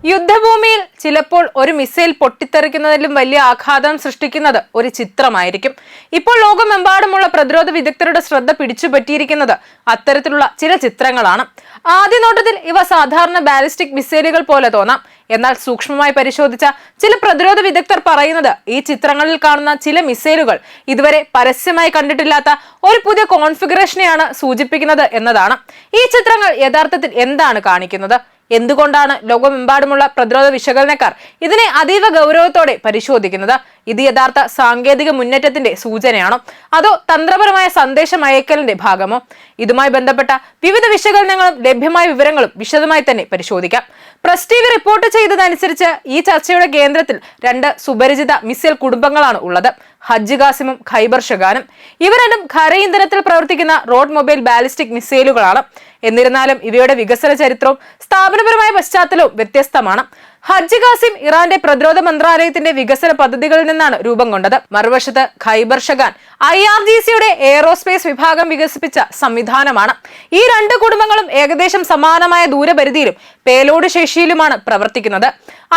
യുദ്ധഭൂമിയിൽ ചിലപ്പോൾ ഒരു മിസൈൽ പൊട്ടിത്തെറിക്കുന്നതിലും വലിയ ആഘാതം സൃഷ്ടിക്കുന്നത് ഒരു ചിത്രമായിരിക്കും. ഇപ്പോൾ ലോകമെമ്പാടുമുള്ള പ്രതിരോധ വിദഗ്ധരുടെ ശ്രദ്ധ പിടിച്ചുപറ്റിയിരിക്കുന്നത് അത്തരത്തിലുള്ള ചില ചിത്രങ്ങളാണ്. ആദ്യ നോട്ടത്തിൽ ഇവ സാധാരണ ബാലിസ്റ്റിക് മിസൈലുകൾ പോലെ തോന്നാം. എന്നാൽ സൂക്ഷ്മമായി പരിശോധിച്ച ചില പ്രതിരോധ വിദഗ്ധർ പറയുന്നത് ഈ ചിത്രങ്ങളിൽ കാണുന്ന ചില മിസൈലുകൾ ഇതുവരെ പരസ്യമായി കണ്ടിട്ടില്ലാത്ത ഒരു പുതിയ കോൺഫിഗറേഷനെയാണ് സൂചിപ്പിക്കുന്നത് എന്നതാണ്. ഈ ചിത്രങ്ങൾ യഥാർത്ഥത്തിൽ എന്താണ് കാണിക്കുന്നത്? എന്തുകൊണ്ടാണ് ലോകമെമ്പാടുമുള്ള പ്രതിരോധ വിശകലനക്കാർ ഇതിനെ അതീവ ഗൗരവത്തോടെ പരിശോധിക്കുന്നത്? ഇത് യഥാർത്ഥ സാങ്കേതിക മുന്നേറ്റത്തിന്റെ സൂചനയാണോ, അതോ തന്ത്രപരമായ സന്ദേശം അയക്കലിന്റെ ഭാഗമോ? ഇതുമായി ബന്ധപ്പെട്ട വിവിധ വിശകലനങ്ങളും ലഭ്യമായ വിവരങ്ങളും വിശദമായി തന്നെ പരിശോധിക്കാം. പ്രസ് ടിവി റിപ്പോർട്ട് ചെയ്തതനുസരിച്ച് ഈ ചർച്ചയുടെ കേന്ദ്രത്തിൽ രണ്ട് സുപരിചിത മിസൈൽ കുടുംബങ്ങളാണ് ഉള്ളത്: ഹജ്ജ് ഖാസിമും ഖൈബർ ഷഗാനും. ഇവ രണ്ടും ഖര ഇന്ധനത്തിൽ പ്രവർത്തിക്കുന്ന റോഡ് മൊബൈൽ ബാലിസ്റ്റിക് മിസൈലുകളാണ്. എന്നിരുന്നാലും ഇവയുടെ വികസന ചരിത്രവും സ്ഥാപനപരമായ പശ്ചാത്തലവും വ്യത്യസ്തമാണ്. ഹജ്ജ് ഖാസിം ഇറാന്റെ പ്രതിരോധ മന്ത്രാലയത്തിന്റെ വികസന പദ്ധതികളിൽ നിന്നാണ് രൂപം കൊണ്ടത്. മറുവശത്ത് ഖൈബർ ഷഗാൻ IRGCയുടെ എയറോസ്പേസ് വിഭാഗം വികസിപ്പിച്ച സംവിധാനമാണ്. ഈ രണ്ട് കുടുംബങ്ങളും ഏകദേശം സമാനമായ ദൂരപരിധിയിലും പേലോഡ് ശേഷിയിലുമാണ് പ്രവർത്തിക്കുന്നത്.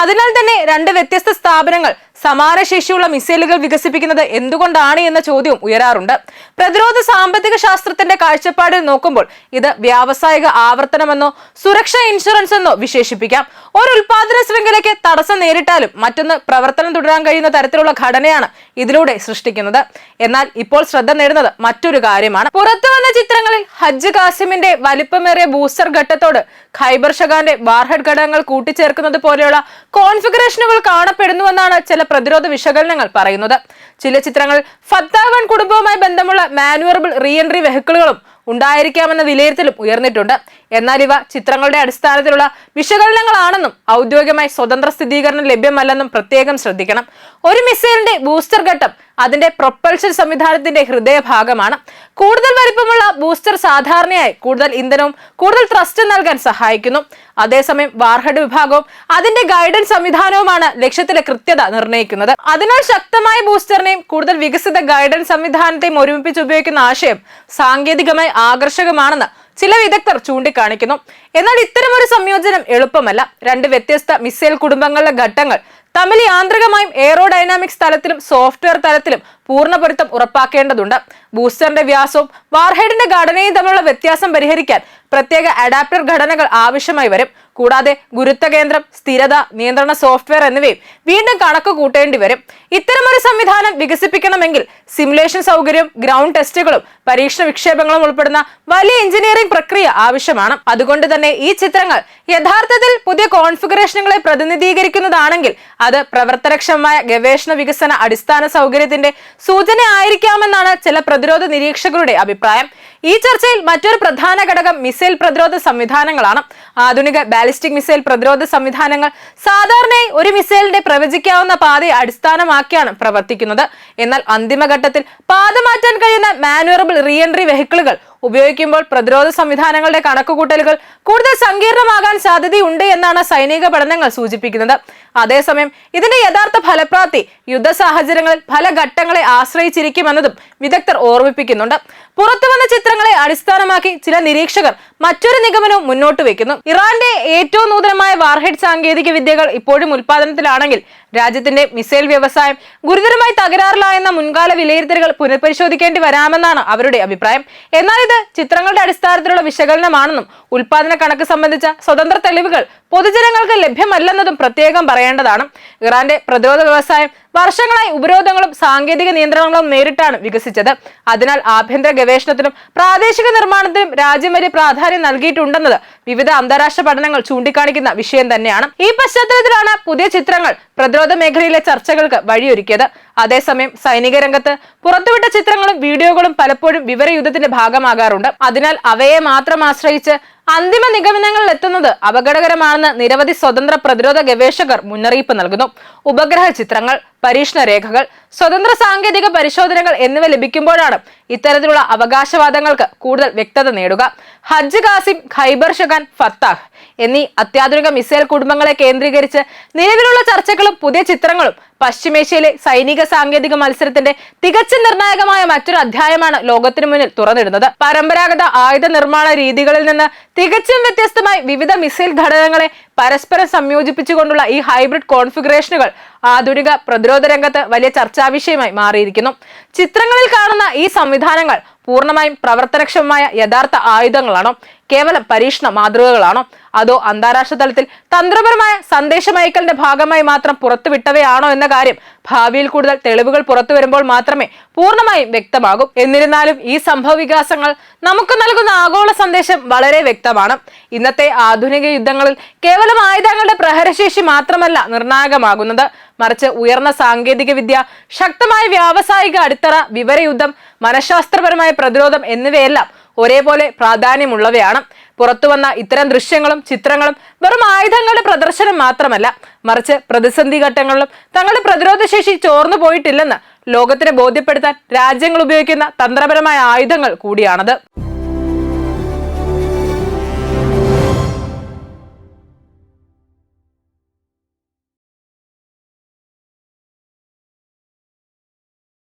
അതിനാൽ തന്നെ രണ്ട് വ്യത്യസ്ത സ്ഥാപനങ്ങൾ സമാന ശേഷിയുള്ള മിസൈലുകൾ വികസിപ്പിക്കുന്നത് എന്തുകൊണ്ടാണ് എന്ന ചോദ്യവും ഉയരാറുണ്ട്. പ്രതിരോധ സാമ്പത്തിക ശാസ്ത്രത്തിന്റെ കാഴ്ചപ്പാടിൽ നോക്കുമ്പോൾ ഇത് വ്യാവസായിക ആവർത്തനമെന്നോ സുരക്ഷാ ഇൻഷുറൻസ് എന്നോ വിശേഷിപ്പിക്കാം. ഒരു ഉൽപാദന ശൃംഖലയ്ക്ക് തടസ്സം നേരിട്ടാലും മറ്റൊന്ന് പ്രവർത്തനം തുടരാൻ കഴിയുന്ന തരത്തിലുള്ള ഘടനയാണ് ഇതിലൂടെ സൃഷ്ടിക്കുന്നത്. എന്നാൽ ഇപ്പോൾ ശ്രദ്ധ നേടുന്നത് മറ്റൊരു കാര്യമാണ്. പുറത്തു വന്ന ചിത്രങ്ങളിൽ ഹജ്ജ് ഖാസിമിന്റെ വലിപ്പമേറിയ ബൂസ്റ്റർ ഘട്ടത്തോട് ഖൈബർ ഷഗാന്റെ വാർഹെഡ് ഘടകങ്ങൾ കൂട്ടിച്ചേർക്കുന്നത് പോലെയുള്ള കോൺഫിഗറേഷനുകൾ കാണപ്പെടുന്നുവെന്നാണ് ചില പ്രതിരോധ വിശകലനങ്ങൾ പറയുന്നത്. ചില ചിത്രങ്ങളിൽ ഫത്താഹ് കുടുംബവുമായി ബന്ധമുള്ള മാനുവറബിൾ റീ എൻട്രി വെഹിക്കിളുകളും ഉണ്ടായിരിക്കാമെന്ന വിലയിരുത്തലും ഉയർന്നിട്ടുണ്ട്. എന്നാൽ ഇവ ചിത്രങ്ങളുടെ അടിസ്ഥാനത്തിലുള്ള വിശകലനങ്ങളാണെന്നും ഔദ്യോഗികമായി സ്വതന്ത്ര സ്ഥിരീകരണം ലഭ്യമല്ലെന്നും പ്രത്യേകം ശ്രദ്ധിക്കണം. ഒരു മിസൈലിന്റെ ബൂസ്റ്റർ ഘട്ടം അതിന്റെ പ്രൊപ്പൽഷൻ സംവിധാനത്തിന്റെ ഹൃദയഭാഗമാണ്. കൂടുതൽ വലിപ്പമുള്ള ബൂസ്റ്റർ സാധാരണയായി കൂടുതൽ ഇന്ധനവും കൂടുതൽ ത്രസ്റ്റ് നൽകാൻ സഹായിക്കുന്നു. അതേസമയം വാർഹെഡ് വിഭാഗവും അതിന്റെ ഗൈഡൻസ് സംവിധാനവുമാണ് ലക്ഷ്യത്തിലെ കൃത്യത നിർണ്ണയിക്കുന്നത്. അതിനാൽ ശക്തമായ ബൂസ്റ്ററിനെയും കൂടുതൽ വികസിത ഗൈഡൻസ് സംവിധാനത്തെയും ഒരുമിപ്പിച്ച് ഉപയോഗിക്കുന്ന ആശയം സാങ്കേതികമായി ആകർഷകമാണെന്ന് ചില വിദഗ്ധർ ചൂണ്ടിക്കാണിക്കുന്നു. എന്നാൽ ഇത്തരമൊരു സംയോജനം എളുപ്പമല്ല. രണ്ട് വ്യത്യസ്ത മിസൈൽ കുടുംബങ്ങളുടെ ഘട്ടങ്ങൾ തമ്മിൽ യാന്ത്രികമായും എയറോഡൈനാമിക്സ് തലത്തിലും സോഫ്റ്റ്വെയർ തലത്തിലും പൂർണ്ണ പൊരുത്തം ഉറപ്പാക്കേണ്ടതുണ്ട്. ബൂസ്റ്ററിന്റെ വ്യാസവും വാർഹെഡിന്റെ ഘടനയും തമ്മിലുള്ള വ്യത്യാസം പരിഹരിക്കാൻ പ്രത്യേക അഡാപ്റ്റർ ഘടനകൾ ആവശ്യമായി വരും. കൂടാതെ ഗുരുത്വ കേന്ദ്രം, സ്ഥിരത, നിയന്ത്രണ സോഫ്റ്റ്വെയർ എന്നിവയും വീണ്ടും കണക്ക് കൂട്ടേണ്ടി വരും. ഇത്തരമൊരു സംവിധാനം വികസിപ്പിക്കണമെങ്കിൽ സിമുലേഷൻ സൗകര്യവും ഗ്രൗണ്ട് ടെസ്റ്റുകളും പരീക്ഷണ വിക്ഷേപങ്ങളും ഉൾപ്പെടുന്ന വലിയ എഞ്ചിനീയറിംഗ് പ്രക്രിയ ആവശ്യമാണ്. അതുകൊണ്ട് തന്നെ ഈ ചിത്രങ്ങൾ യഥാർത്ഥത്തിൽ പുതിയ കോൺഫിഗറേഷനുകളെ പ്രതിനിധീകരിക്കുന്നതാണെങ്കിൽ അത് പ്രവർത്തനക്ഷമമായ ഗവേഷണ വികസന അടിസ്ഥാന സൗകര്യത്തിന്റെ സൂചന ആയിരിക്കാമെന്നാണ് ചില പ്രതിരോധ നിരീക്ഷകരുടെ അഭിപ്രായം. ഈ ചർച്ചയിൽ മറ്റൊരു പ്രധാന ഘടകം മിസൈൽ പ്രതിരോധ സംവിധാനങ്ങളാണ്. ആധുനിക ബാലിസ്റ്റിക് മിസൈൽ പ്രതിരോധ സംവിധാനങ്ങൾ സാധാരണയായി ഒരു മിസൈലിന്റെ പ്രവചിക്കാവുന്ന പാതയെ അടിസ്ഥാനമാക്കിയാണ് പ്രവർത്തിക്കുന്നത്. എന്നാൽ അന്തിമഘട്ടത്തിൽ പാത മാറ്റാൻ കഴിയുന്ന മാനുവറബിൾ റീ എൻട്രി വെഹിക്കിളുകൾ ഉപയോഗിക്കുമ്പോൾ പ്രതിരോധ സംവിധാനങ്ങളുടെ കണക്കുകൂട്ടലുകൾ കൂടുതൽ സങ്കീർണമാകാൻ സാധ്യതയുണ്ട് എന്നാണ് സൈനിക പഠനങ്ങൾ സൂചിപ്പിക്കുന്നത്. അതേസമയം ഇതിന്റെ യഥാർത്ഥ ഫലപ്രാപ്തി യുദ്ധ സാഹചര്യങ്ങളിൽ പല ഘട്ടങ്ങളെ ആശ്രയിച്ചിരിക്കുമെന്നതും വിദഗ്ധർ ഓർമ്മിപ്പിക്കുന്നുണ്ട്. പുറത്തു വന്ന ചിത്രങ്ങളെ അടിസ്ഥാനമാക്കി ചില നിരീക്ഷകർ മറ്റൊരു നിഗമനവും മുന്നോട്ട് വയ്ക്കുന്നു. ഇറാന്റെ ഏറ്റവും നൂതനമായ വാർഹെഡ് സാങ്കേതിക വിദ്യകൾ ഇപ്പോഴും ഉൽപാദനത്തിലാണെങ്കിൽ രാജ്യത്തിന്റെ മിസൈൽ വ്യവസായം ഗുരുതരമായി തകരാറിലായെന്ന മുൻകാല വിലയിരുത്തലുകൾ പുനഃപരിശോധിക്കേണ്ടി വരാമെന്നാണ് അവരുടെ അഭിപ്രായം. എന്നാൽ ഇത് ചിത്രങ്ങളുടെ അടിസ്ഥാനത്തിലുള്ള വിശകലനമാണെന്നും ഉൽപാദന കണക്ക് സംബന്ധിച്ച സ്വതന്ത്ര തെളിവുകൾ പൊതുജനങ്ങൾക്ക് ലഭ്യമല്ലെന്നതും പ്രത്യേകം പറയേണ്ടതാണ്. ഇറാന്റെ പ്രതിരോധ വ്യവസായം വർഷങ്ങളായി ഉപരോധങ്ങളും സാങ്കേതിക നിയന്ത്രണങ്ങളും നേരിട്ടാണ് വികസിച്ചത്. അതിനാൽ ആഭ്യന്തര ഗവേഷണത്തിനും പ്രാദേശിക നിർമ്മാണത്തിനും രാജ്യം വലിയ പ്രാധാന്യം നൽകിയിട്ടുണ്ടെന്നത് വിവിധ അന്താരാഷ്ട്ര പഠനങ്ങൾ ചൂണ്ടിക്കാണിക്കുന്ന വിഷയം തന്നെയാണ്. ഈ പശ്ചാത്തലത്തിലാണ് പുതിയ ചിത്രങ്ങൾ പ്രതിരോധ മേഖലയിലെ ചർച്ചകൾക്ക് വഴിയൊരുക്കിയത്. അതേസമയം സൈനിക രംഗത്ത് പുറത്തുവിട്ട ചിത്രങ്ങളും വീഡിയോകളും പലപ്പോഴും വിവരയുദ്ധത്തിന്റെ ഭാഗമാകാറുണ്ട്. അതിനാൽ അവയെ മാത്രം ആശ്രയിച്ച് അന്തിമ നിഗമനങ്ങളിൽ എത്തുന്നത് അപകടകരമാണെന്ന് നിരവധി സ്വതന്ത്ര പ്രതിരോധ ഗവേഷകർ മുന്നറിയിപ്പ് നൽകുന്നു. ഉപഗ്രഹ ചിത്രങ്ങൾ, പരീക്ഷണ രേഖകൾ, സ്വതന്ത്ര സാങ്കേതിക പരിശോധനകൾ എന്നിവ ലഭിക്കുമ്പോഴാണ് ഇത്തരത്തിലുള്ള അവകാശവാദങ്ങൾക്ക് കൂടുതൽ വ്യക്തത നേടുക. ഹജ്ജ് ഖാസിം, ഖൈബർ ഷഗാൻ, ഫത്താഹ് എന്നീ അത്യാധുനിക മിസൈൽ കുടുംബങ്ങളെ കേന്ദ്രീകരിച്ച് നിലവിലുള്ള ചർച്ചകളും പുതിയ ചിത്രങ്ങളും പശ്ചിമേഷ്യയിലെ സൈനിക സാങ്കേതിക മത്സരത്തിന്റെ തികച്ചും നിർണായകമായ മറ്റൊരു അധ്യായമാണ് ലോകത്തിനു മുന്നിൽ തുറന്നിടുന്നത്. പരമ്പരാഗത ആയുധ നിർമ്മാണ രീതികളിൽ നിന്ന് തികച്ചും വ്യത്യസ്തമായി വിവിധ മിസൈൽ ഘടകങ്ങളെ പരസ്പരം സംയോജിപ്പിച്ചുകൊണ്ടുള്ള ഈ ഹൈബ്രിഡ് കോൺഫിഗറേഷനുകൾ ആധുനിക പ്രതിരോധ രംഗത്ത് വലിയ ചർച്ചാ വിഷയമായി മാറിയിരിക്കുന്നു. ചിത്രങ്ങളിൽ കാണുന്ന ഈ സംവിധാനങ്ങൾ പൂർണ്ണമായും പ്രവർത്തനക്ഷമമായ യഥാർത്ഥ ആയുധങ്ങളാണോ, കേവലം പരീക്ഷണ മാതൃകകളാണോ, അതോ അന്താരാഷ്ട്ര തലത്തിൽ തന്ത്രപരമായ സന്ദേശമയക്കലിന്റെ ഭാഗമായി മാത്രം പുറത്തുവിട്ടവയാണോ എന്ന കാര്യം ഭാവിയിൽ കൂടുതൽ തെളിവുകൾ പുറത്തു വരുമ്പോൾ മാത്രമേ പൂർണ്ണമായും വ്യക്തമാകൂ. എന്നിരുന്നാലും ഈ സംഭവ വികാസങ്ങൾ നമുക്ക് നൽകുന്ന ആഗോള സന്ദേശം വളരെ വ്യക്തമാണ്. ഇന്നത്തെ ആധുനിക യുദ്ധങ്ങളിൽ കേവലം ആയുധങ്ങളുടെ പ്രഹരശേഷി മാത്രമല്ല നിർണായകമാകുന്നത്, മറിച്ച് ഉയർന്ന സാങ്കേതിക വിദ്യ, ശക്തമായ വ്യാവസായിക അടിത്തറ, വിവരയുദ്ധം, മനഃശാസ്ത്രപരമായ പ്രതിരോധം എന്നിവയെല്ലാം ഒരേപോലെ പ്രാധാന്യമുള്ളവയാണ്. പുറത്തുവന്ന ഇത്തരം ദൃശ്യങ്ങളും ചിത്രങ്ങളും വെറും ആയുധങ്ങളുടെ പ്രദർശനം മാത്രമല്ല, മറിച്ച് പ്രതിസന്ധി ഘട്ടങ്ങളിലും തങ്ങളുടെ പ്രതിരോധ ശേഷി ചോർന്നു പോയിട്ടില്ലെന്ന് ലോകത്തിന് ബോധ്യപ്പെടുത്താൻ രാജ്യങ്ങൾ ഉപയോഗിക്കുന്ന തന്ത്രപരമായ ആയുധങ്ങൾ കൂടിയാണത്.